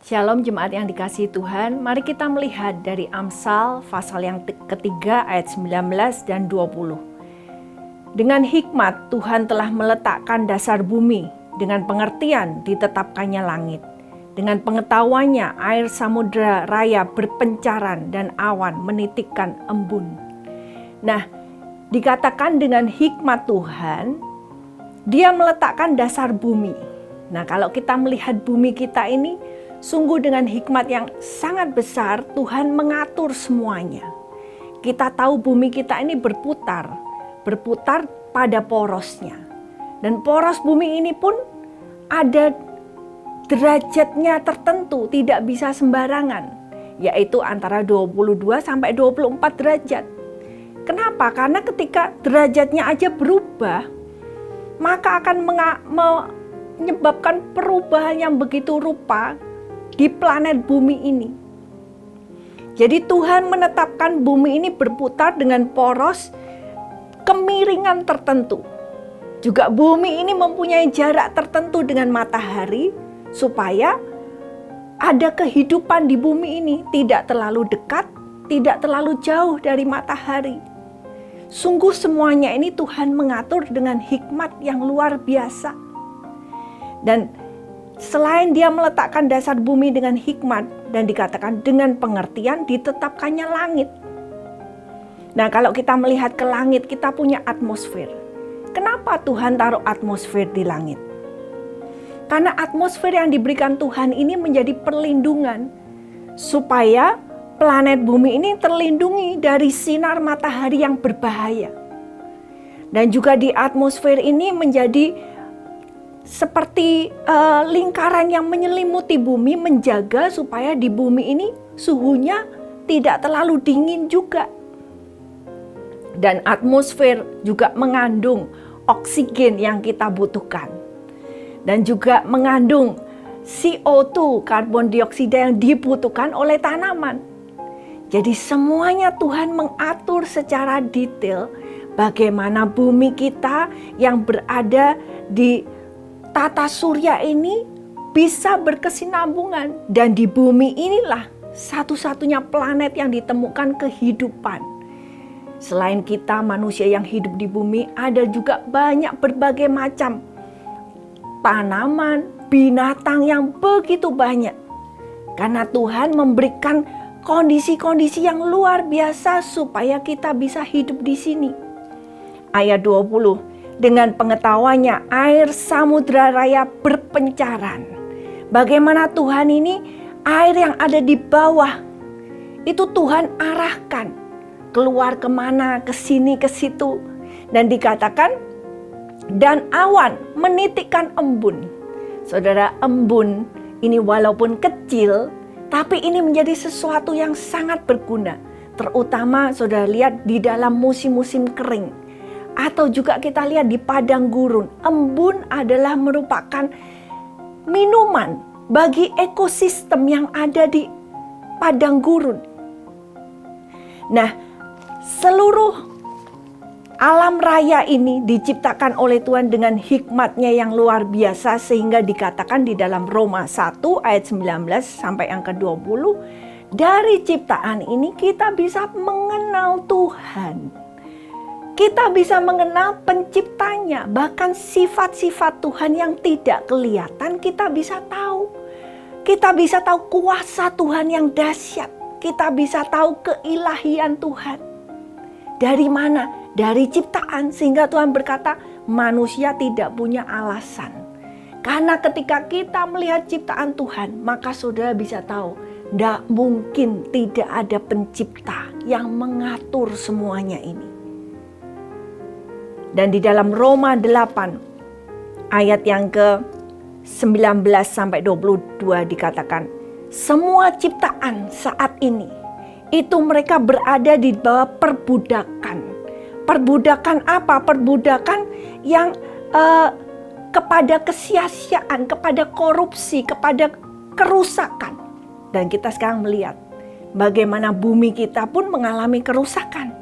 Shalom jemaat yang dikasihi Tuhan, mari kita melihat dari Amsal pasal yang ketiga ayat 19 dan 20. Dengan hikmat Tuhan telah meletakkan dasar bumi, dengan pengertian ditetapkannya langit. Dengan pengetahuannya air samudra raya berpencaran dan awan menitikkan embun. Nah, dikatakan dengan hikmat Tuhan, Dia meletakkan dasar bumi. Nah, kalau kita melihat bumi kita ini, sungguh dengan hikmat yang sangat besar Tuhan mengatur semuanya. Kita tahu bumi kita ini berputar pada porosnya. Dan poros bumi ini pun ada derajatnya tertentu, tidak bisa sembarangan, yaitu antara 22 sampai 24 derajat. Kenapa? Karena ketika derajatnya aja berubah, maka akan menyebabkan perubahan yang begitu rupa di planet bumi ini. Jadi Tuhan menetapkan bumi ini berputar dengan poros kemiringan tertentu. Juga bumi ini mempunyai jarak tertentu dengan matahari supaya ada kehidupan di bumi ini, tidak terlalu dekat, tidak terlalu jauh dari matahari. Sungguh semuanya ini Tuhan mengatur dengan hikmat yang luar biasa. Dan selain Dia meletakkan dasar bumi dengan hikmat dan dikatakan dengan pengertian ditetapkannya langit. Nah, kalau kita melihat ke langit, kita punya atmosfer. Kenapa Tuhan taruh atmosfer di langit? Karena atmosfer yang diberikan Tuhan ini menjadi perlindungan supaya planet bumi ini terlindungi dari sinar matahari yang berbahaya. Dan juga di atmosfer ini menjadi seperti lingkaran yang menyelimuti bumi, menjaga supaya di bumi ini suhunya tidak terlalu dingin juga. Dan atmosfer juga mengandung oksigen yang kita butuhkan. Dan juga mengandung CO2, karbon dioksida yang dibutuhkan oleh tanaman. Jadi semuanya Tuhan mengatur secara detail bagaimana bumi kita yang berada di tata surya ini bisa berkesinambungan. Dan di bumi inilah satu-satunya planet yang ditemukan kehidupan. Selain kita manusia yang hidup di bumi, ada juga banyak berbagai macam tanaman, binatang yang begitu banyak. Karena Tuhan memberikan kondisi-kondisi yang luar biasa supaya kita bisa hidup di sini. Ayat 20. Dengan pengetahuannya air samudra raya berpencaran. Bagaimana Tuhan ini air yang ada di bawah itu Tuhan arahkan keluar kemana, ke sini, ke situ. Dan dikatakan dan awan menitikkan embun. Saudara, embun ini walaupun kecil, tapi ini menjadi sesuatu yang sangat berguna. Terutama saudara lihat di dalam musim-musim kering. Atau juga kita lihat di padang gurun. Embun adalah merupakan minuman bagi ekosistem yang ada di padang gurun. Nah, seluruh alam raya ini diciptakan oleh Tuhan dengan hikmatnya yang luar biasa. Sehingga dikatakan di dalam Roma 1 ayat 19 sampai yang ke-20. Dari ciptaan ini kita bisa mengenal Tuhan. Kita bisa mengenal penciptanya, bahkan sifat-sifat Tuhan yang tidak kelihatan kita bisa tahu. Kita bisa tahu kuasa Tuhan yang dahsyat. Kita bisa tahu keilahian Tuhan. Dari mana? Dari ciptaan, sehingga Tuhan berkata manusia tidak punya alasan. Karena ketika kita melihat ciptaan Tuhan, maka saudara bisa tahu, tidak mungkin tidak ada pencipta yang mengatur semuanya ini. Dan di dalam Roma 8 ayat yang ke-19 sampai 22 dikatakan, semua ciptaan saat ini itu mereka berada di bawah perbudakan. Perbudakan apa? Perbudakan yang kepada kesia-siaan, kepada korupsi, kepada kerusakan. Dan kita sekarang melihat bagaimana bumi kita pun mengalami kerusakan.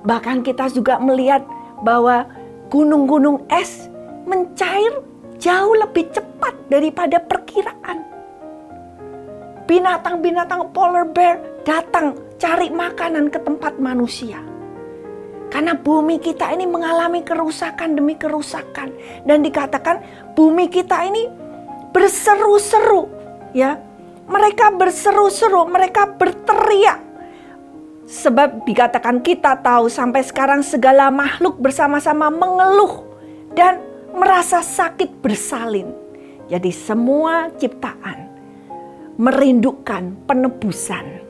Bahkan kita juga melihat bahwa gunung-gunung es mencair jauh lebih cepat daripada perkiraan. binatang-binatang polar bear datang cari makanan ke tempat manusia. Karena bumi kita ini mengalami kerusakan demi kerusakan. Dan dikatakan bumi kita ini berseru-seru. Ya, mereka berseru-seru, mereka berteriak. Sebab dikatakan kita tahu sampai sekarang segala makhluk bersama-sama mengeluh dan merasa sakit bersalin. Jadi semua ciptaan merindukan penebusan.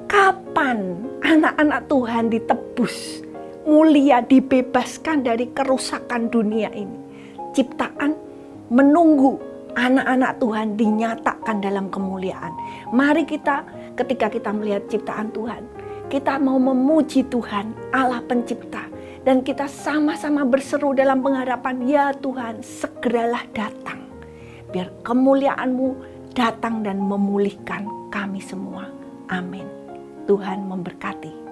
Kapan anak-anak Tuhan ditebus, mulia, dibebaskan dari kerusakan dunia ini? Ciptaan menunggu anak-anak Tuhan dinyatakan dalam kemuliaan. Mari kita, ketika kita melihat ciptaan Tuhan, kita mau memuji Tuhan, Allah pencipta. Dan kita sama-sama berseru dalam pengharapan, ya Tuhan, segeralah datang. Biar kemuliaan-Mu datang dan memulihkan kami semua. Amin. Tuhan memberkati.